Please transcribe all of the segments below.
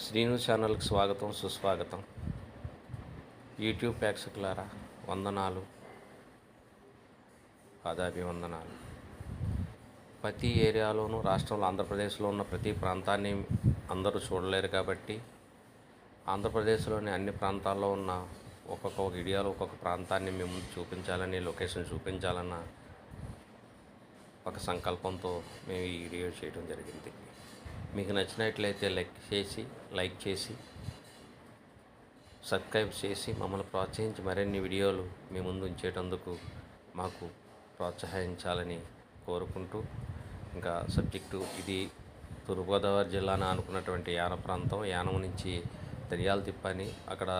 శ్రీను ఛానల్కి స్వాగతం సుస్వాగతం. యూట్యూబ్ ప్రేక్షకులారా వందనాలు, పాదాభివందనాలు. ప్రతి ఏరియాలోనూ రాష్ట్రంలో ఆంధ్రప్రదేశ్లో ఉన్న ప్రతి ప్రాంతాన్ని అందరూ చూడలేరు కాబట్టి ఆంధ్రప్రదేశ్లోని అన్ని ప్రాంతాల్లో ఉన్న ఒక్కొక్క వీడియోలో ఒక్కొక్క ప్రాంతాన్ని మేము చూపించాలని, లొకేషన్ చూపించాలన్న ఒక సంకల్పంతో మేము ఈ వీడియో చేయడం జరిగింది. మీకు నచ్చినట్లయితే లైక్ చేసి సబ్స్క్రైబ్ చేసి మమ్మల్ని ప్రోత్సహించి మరిన్ని వీడియోలు మీ ముందు ఉంచేటందుకు మాకు ప్రోత్సహించాలని కోరుకుంటూ, ఇంకా సబ్జెక్టు ఇది తూర్పుగోదావరి జిల్లాను ఆనుకున్నటువంటి యానం ప్రాంతం. యానం నుంచి దనియాల తిప్ప అని అక్కడ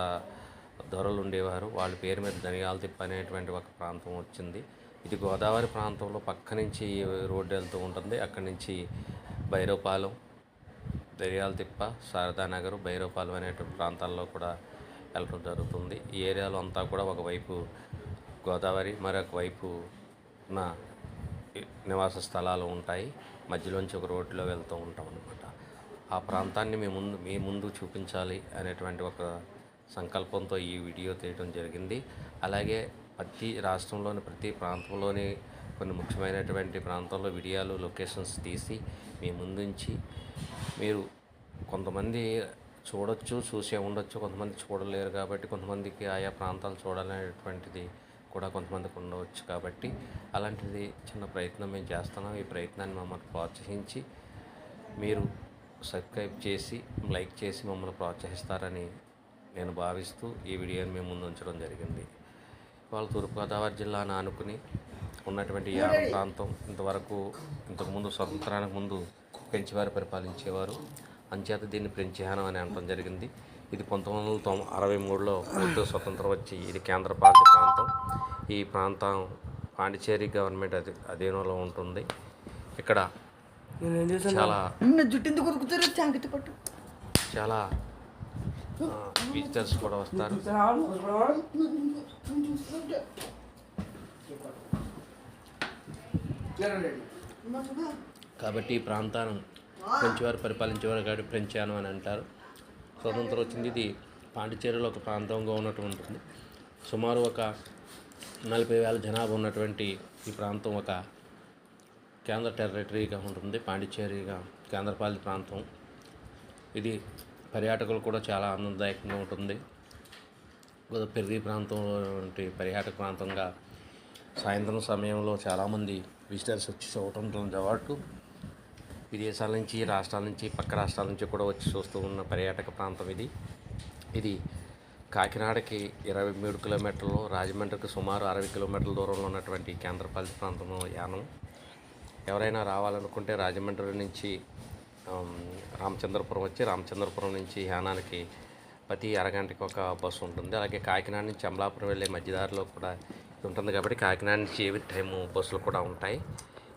దొరలు ఉండేవారు, వాళ్ళ పేరు మీద దనియాల తిప్ప అనేటువంటి ఒక ప్రాంతం వచ్చింది. ఇది గోదావరి ప్రాంతంలో పక్క నుంచి రోడ్డు వెళ్తూ ఉంటుంది. అక్కడి నుంచి భైరవపాలెం, దనియాల తిప్ప, శారదానగర్, భైరవపాలెం అనేటువంటి ప్రాంతాల్లో కూడా వెళ్ళడం జరుగుతుంది. ఈ ఏరియాలో అంతా కూడా ఒకవైపు గోదావరి, మరొక వైపు నా నివాస స్థలాలు ఉంటాయి. మధ్యలోంచి ఒక రోడ్లో వెళ్తూ ఉంటాం అన్నమాట. ఆ ప్రాంతాన్ని మీ ముందు చూపించాలి అనేటువంటి ఒక సంకల్పంతో ఈ వీడియో తీయడం జరిగింది. అలాగే ప్రతి రాష్ట్రంలోని ప్రతి ప్రాంతంలోని కొన్ని ముఖ్యమైనటువంటి ప్రాంతాల్లో వీడియోలు, లొకేషన్స్ తీసి మీ ముందుంచి మీరు కొంతమంది చూసే ఉండొచ్చు, కొంతమంది చూడలేరు కాబట్టి కొంతమందికి ఆయా ప్రాంతాలు చూడాలనేటువంటిది కూడా కొంతమందికి ఉండవచ్చు. కాబట్టి అలాంటిది చిన్న ప్రయత్నం మేము చేస్తున్నాం. ఈ ప్రయత్నాన్ని మమ్మల్ని ప్రోత్సహించి మీరు సబ్స్క్రైబ్ చేసి లైక్ చేసి మమ్మల్ని ప్రోత్సహిస్తారని నేను భావిస్తూ ఈ వీడియోని మేము ముందు ఉంచడం జరిగింది. వాళ్ళు తూర్పుగోదావరి జిల్లాను ఆనుకుని ఉన్నటువంటి యానం ప్రాంతం ఇంతకుముందు స్వతంత్రానికి ముందు ఫ్రెంచ్వారు పరిపాలించేవారు. అంచేత దీన్ని ఫ్రెంచ్ యానం అని అనడం జరిగింది. ఇది 1963లో పూర్తిగా స్వతంత్రం వచ్చి ఇది కేంద్రపాలిత ప్రాంతం. ఈ ప్రాంతం పాండిచేరి గవర్నమెంట్ అధీనంలో ఉంటుంది. ఇక్కడ చాలా విజిటర్స్ కూడా వస్తారు. కాబట్టి ఈ ప్రాంతాన్ని ఫ్రెంచ్ వారు పరిపాలించేవారు కాబట్టి ఫ్రెంచ్ యానం అని అంటారు. స్వతంత్రం వచ్చింది. ఇది పాండిచేరిలో ఒక ప్రాంతంగా ఉంటుంది. సుమారు ఒక 40,000 జనాభా ఉన్నటువంటి ఈ ప్రాంతం ఒక కేంద్ర టెరిటరీగా ఉంటుంది. పాండిచేరిగా కేంద్రపాలిత ప్రాంతం. ఇది పర్యాటకులు కూడా చాలా ఆనందదాయకంగా ఉంటుంది. పెరిగి ప్రాంతంలో పర్యాటక ప్రాంతంగా సాయంత్రం సమయంలో చాలామంది విజిటర్స్ వచ్చి చూడటం జవాటు. విదేశాల నుంచి, రాష్ట్రాల నుంచి, పక్క రాష్ట్రాల నుంచి కూడా వచ్చి చూస్తూ ఉన్న పర్యాటక ప్రాంతం ఇది కాకినాడకి 23 కిలోమీటర్లు, రాజమండ్రికి సుమారు 60 కిలోమీటర్ల దూరంలో ఉన్నటువంటి కేంద్రపాలిత ప్రాంతంలో యానం. ఎవరైనా రావాలనుకుంటే రాజమండ్రి నుంచి రామచంద్రపురం వచ్చి రామచంద్రపురం నుంచి యానానికి ప్రతి అరగంటకి ఒక బస్సు ఉంటుంది. అలాగే కాకినాడ నుంచి అమలాపురం వెళ్ళే మధ్యదారిలో కూడా ఉంటుంది కాబట్టి కాకినాడ నుంచి టైము బస్సులు కూడా ఉంటాయి.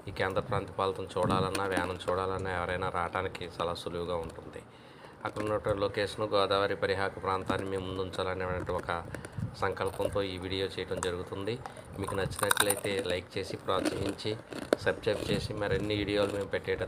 ఈ కేంద్ర ప్రాంత పాలన చూడాలన్నా, యానం చూడాలన్నా ఎవరైనా రావడానికి చాలా సులువుగా ఉంటుంది. అక్కడ ఉన్నటువంటి లొకేషన్ గోదావరి పరివాహక ప్రాంతాన్ని మేము ముందు ఉంచాలనే ఒక సంకల్పంతో ఈ వీడియో చేయడం జరుగుతుంది. మీకు నచ్చినట్లయితే లైక్ చేసి ప్రోత్సహించి సబ్స్క్రైబ్ చేసి మరిన్ని వీడియోలు మేము పెట్టేయడం